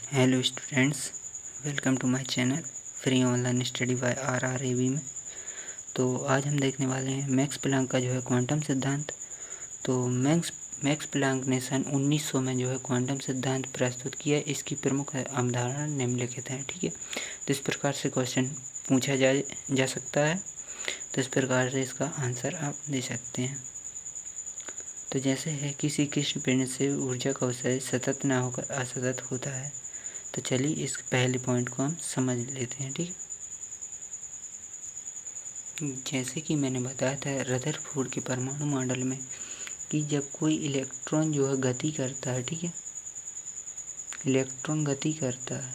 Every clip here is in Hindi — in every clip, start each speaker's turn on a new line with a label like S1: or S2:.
S1: Hello students, welcome to my channel free online study by RRAV में। तो आज हम देखने वाले हैं मैक्स प्लैंक का जो है क्वांटम सिद्धांत। तो मैक्स प्लैंक ने सन 1900 में जो है क्वांटम सिद्धांत प्रस्तुत किया। इसकी प्रमुख अवधारणा निम्नलिखित है। ठीक है, तो इस प्रकार से क्वेश्चन पूछा जा सकता है, तो इस प्रकार से इसका आंसर आप दे सकते हैं। तो जैसे है, किसी कृष्ण पिंड से ऊर्जा का उत्सर्जन सतत न होकर असतत होता है। तो चलिए इस पहले पॉइंट को हम समझ लेते हैं। ठीक है, जैसे कि मैंने बताया था रदरफोर्ड के परमाणु मॉडल में कि जब कोई इलेक्ट्रॉन जो है गति करता है, ठीक है, इलेक्ट्रॉन गति करता है,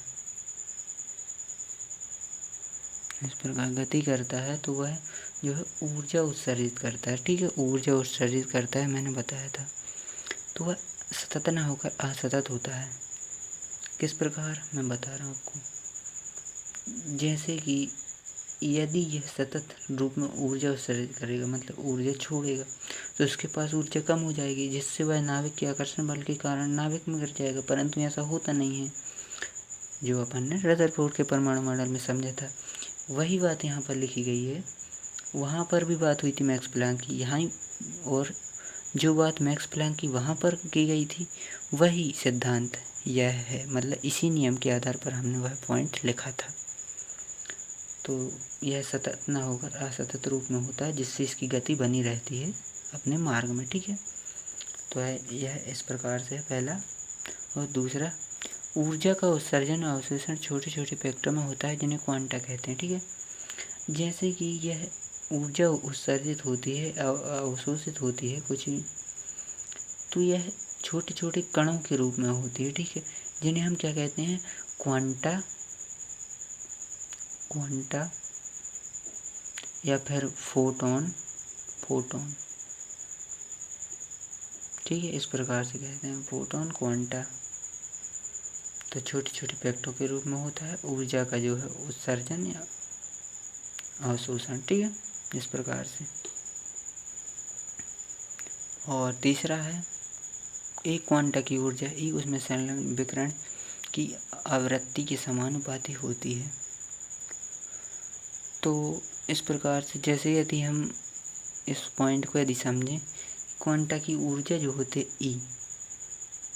S1: इस प्रकार गति करता है, तो वह जो है ऊर्जा उत्सर्जित करता है। ठीक है, ऊर्जा उत्सर्जित करता है, मैंने बताया था। तो वह सतत न होकर असतत होता है। किस प्रकार, मैं बता रहा हूँ आपको। जैसे कि यदि यह सतत रूप में ऊर्जा उत्सर्जित करेगा, मतलब ऊर्जा छोड़ेगा, तो उसके पास ऊर्जा कम हो जाएगी, जिससे वह नाविक के आकर्षण बल के कारण नाविक में गिर जाएगा। परंतु ऐसा होता नहीं है, जो अपन ने रदरफोर्ड के परमाणु मॉडल में समझा था वही बात यहाँ पर लिखी गई है। वहाँ पर भी बात हुई थी मैक्स प्लैंक की, यहाँ और जो बात मैक्स प्लैंक की वहाँ पर की गई थी वही सिद्धांत यह है, मतलब इसी नियम के आधार पर हमने वह पॉइंट लिखा था। तो यह सतत न होकर असतत रूप में होता है, जिससे इसकी गति बनी रहती है अपने मार्ग में। ठीक है, तो यह इस प्रकार से पहला। और दूसरा, ऊर्जा का उत्सर्जन और अवशोषण छोटे छोटे पैकेटों में होता है, जिन्हें क्वांटा कहते हैं। ठीक है, जैसे कि यह ऊर्जा उत्सर्जित होती है, अवशोषित होती है कुछ, तो यह छोटे छोटे कणों के रूप में होती है। ठीक है, जिन्हें हम क्या कहते हैं, क्वांटा या फिर फोटोन। ठीक है, इस प्रकार से कहते हैं फोटोन, क्वांटा। तो छोटे छोटे पैकेटों के रूप में होता है ऊर्जा का जो है उत्सर्जन या अवशोषण। ठीक है, इस प्रकार से। और तीसरा है, एक क्वांटा की ऊर्जा ही उसमें संलग्न विकिरण की आवृत्ति के समानुपाती होती है। तो इस प्रकार से, जैसे यदि हम इस पॉइंट को यदि समझें, क्वांटा की ऊर्जा जो होती है ई,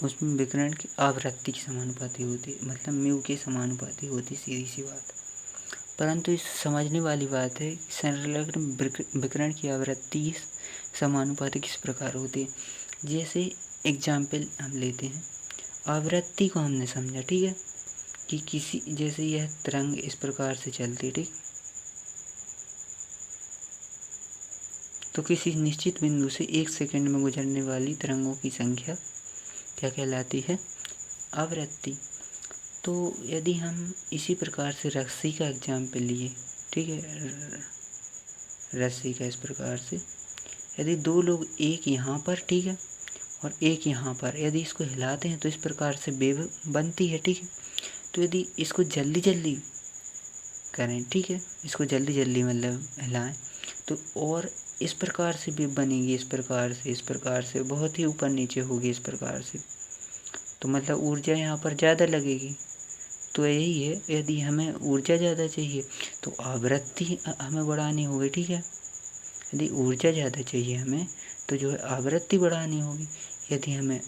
S1: उसमें विकिरण की आवृत्ति की समानुपाती होती है, मतलब म्यू के समानुपाती होती, सीधी सी बात। परंतु इस समझने वाली बात है, संलग्न विकिरण की आवृत्ति समानुपाती किस प्रकार होती है। जैसे एग्जाम्पल हम लेते हैं, आवृत्ति को हमने समझा। ठीक है, कि किसी, जैसे यह तरंग इस प्रकार से चलती, ठीक, तो किसी निश्चित बिंदु से 1 सेकंड में गुजरने वाली तरंगों की संख्या क्या कहलाती है, आवृत्ति। तो यदि हम इसी प्रकार से रस्सी का एग्जाम्पल लिए, ठीक है, रस्सी का इस प्रकार से, यदि दो लोग, एक यहाँ पर, ठीक है, और एक यहाँ पर, यदि इसको हिलाते हैं तो इस प्रकार से वेव बनती है। ठीक है, तो यदि इसको जल्दी जल्दी करें, ठीक है, इसको जल्दी जल्दी मतलब हिलाएं, तो और इस प्रकार से वेव बनेगी, इस प्रकार से बहुत ही ऊपर नीचे होगी, इस प्रकार से। तो मतलब ऊर्जा यहाँ पर ज़्यादा लगेगी। तो यही है, यदि हमें ऊर्जा ज़्यादा चाहिए तो आवृत्ति हमें बढ़ानी होगी। ठीक है, यदि ऊर्जा ज़्यादा चाहिए हमें तो जो है आवृत्ति बढ़ानी होगी। यदि हमें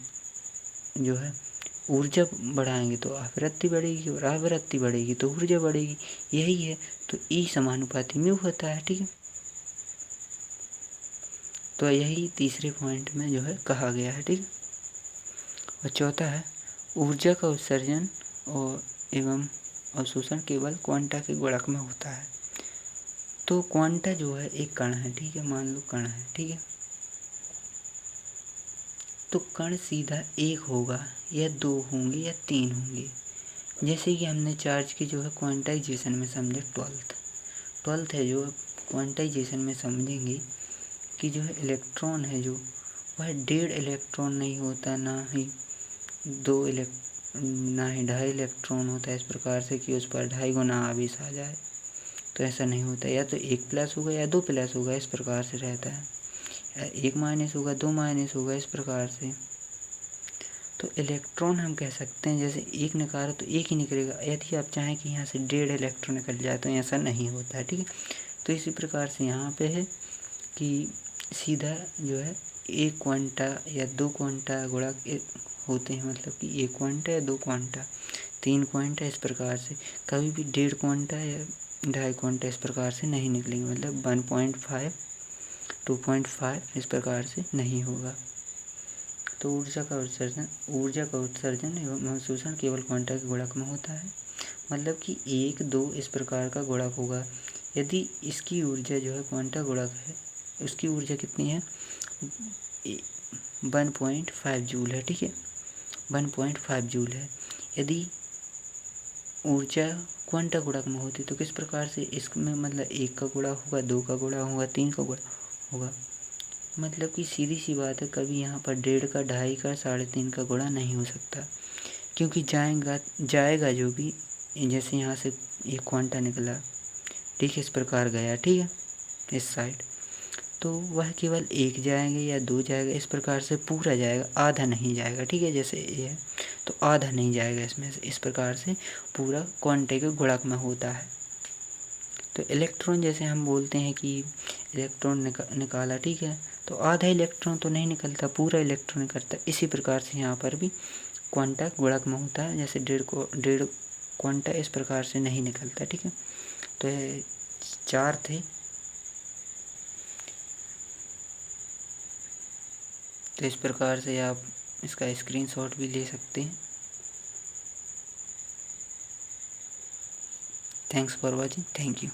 S1: जो है ऊर्जा बढ़ाएंगे तो आवृत्ति बढ़ेगी, और आवृत्ति बढ़ेगी तो ऊर्जा बढ़ेगी। यही है, तो ई समानुपाती म्यू होता है। ठीक है, तो यही तीसरे पॉइंट में जो है कहा गया है। ठीक है, और चौथा है, ऊर्जा का उत्सर्जन और एवं अवशोषण केवल क्वांटा के गुणक में होता है। तो क्वांटा जो है एक कण है, ठीक है, मान लो कण है, ठीक है, तो कण सीधा एक होगा या दो होंगे या तीन होंगे। जैसे कि हमने चार्ज की जो है क्वांटाइजेशन में समझे, ट्वेल्थ है जो क्वांटाइजेशन में समझेंगे कि जो है इलेक्ट्रॉन है जो वह 1.5 इलेक्ट्रॉन नहीं होता, ना ही 2.5 इलेक्ट्रॉन होता है, इस प्रकार से कि उस पर 2.5 गुना आवेश आ जाए। तो ऐसा नहीं होता, या तो 1 प्लस होगा या 2 प्लस होगा, इस प्रकार से रहता है, या 1 माइनस होगा 2 माइनस होगा, इस प्रकार से। तो इलेक्ट्रॉन हम कह सकते हैं जैसे एक निकालो तो एक ही निकलेगा, यदि आप चाहें कि यहाँ से 1.5 इलेक्ट्रॉन निकल जाए तो ऐसा नहीं होता है, ठीक है। तो इसी प्रकार से यहाँ पे है कि सीधा जो है एक क्वांटा या दो क्वांटा गुणक होते हैं, मतलब कि एक क्वांटा या दो क्वांटा, तीन क्वांटा, इस प्रकार से कभी भी 1.5 क्वांटा या 2.5 क्वांटा इस प्रकार से नहीं निकलेंगे, मतलब 1.5 2.5 इस प्रकार से नहीं होगा। तो ऊर्जा का उत्सर्जन एवं अवशोषण केवल क्वांटा के गुणक में होता है, मतलब कि 1 2 इस प्रकार का गुणक होगा। यदि इसकी ऊर्जा जो है क्वांटा गुणक है, उसकी ऊर्जा कितनी है 1.5 जूल है, ठीक है, 1.5 जूल है। यदि ऊर्जा क्वांटा गुणक में होती तो किस प्रकार से इसमें, मतलब 1 का गुणा होगा, 2 का गुणा होगा, 3 का गुणा होगा, मतलब कि सीधी सी बात है, कभी यहाँ पर 1.5 का, 2.5 का, 3.5 का गुणा नहीं हो सकता, क्योंकि जाएगा जो भी, जैसे यहाँ से एक क्वांटा निकला, ठीक है, इस प्रकार गया, ठीक है, इस साइड, तो वह केवल 1 जाएंगे या 2 जाएगा, इस प्रकार से पूरा जाएगा, आधा नहीं जाएगा, ठीक है, जैसे ये है तो आधा नहीं जाएगा इसमें से, इस प्रकार से पूरा क्वांटे के गुणक में होता है। तो इलेक्ट्रॉन जैसे हम बोलते हैं कि इलेक्ट्रॉन निकाला, ठीक है, तो आधा इलेक्ट्रॉन तो नहीं निकलता, पूरा इलेक्ट्रॉन निकलता है। इसी प्रकार से यहाँ पर भी क्वांटा गुणक में होता है, जैसे 1.5 क्वांटा इस प्रकार से नहीं निकलता, ठीक है। तो ये 4 थे। तो इस प्रकार से आप इसका स्क्रीनशॉट भी ले सकते हैं। Thanks for watching, thank you.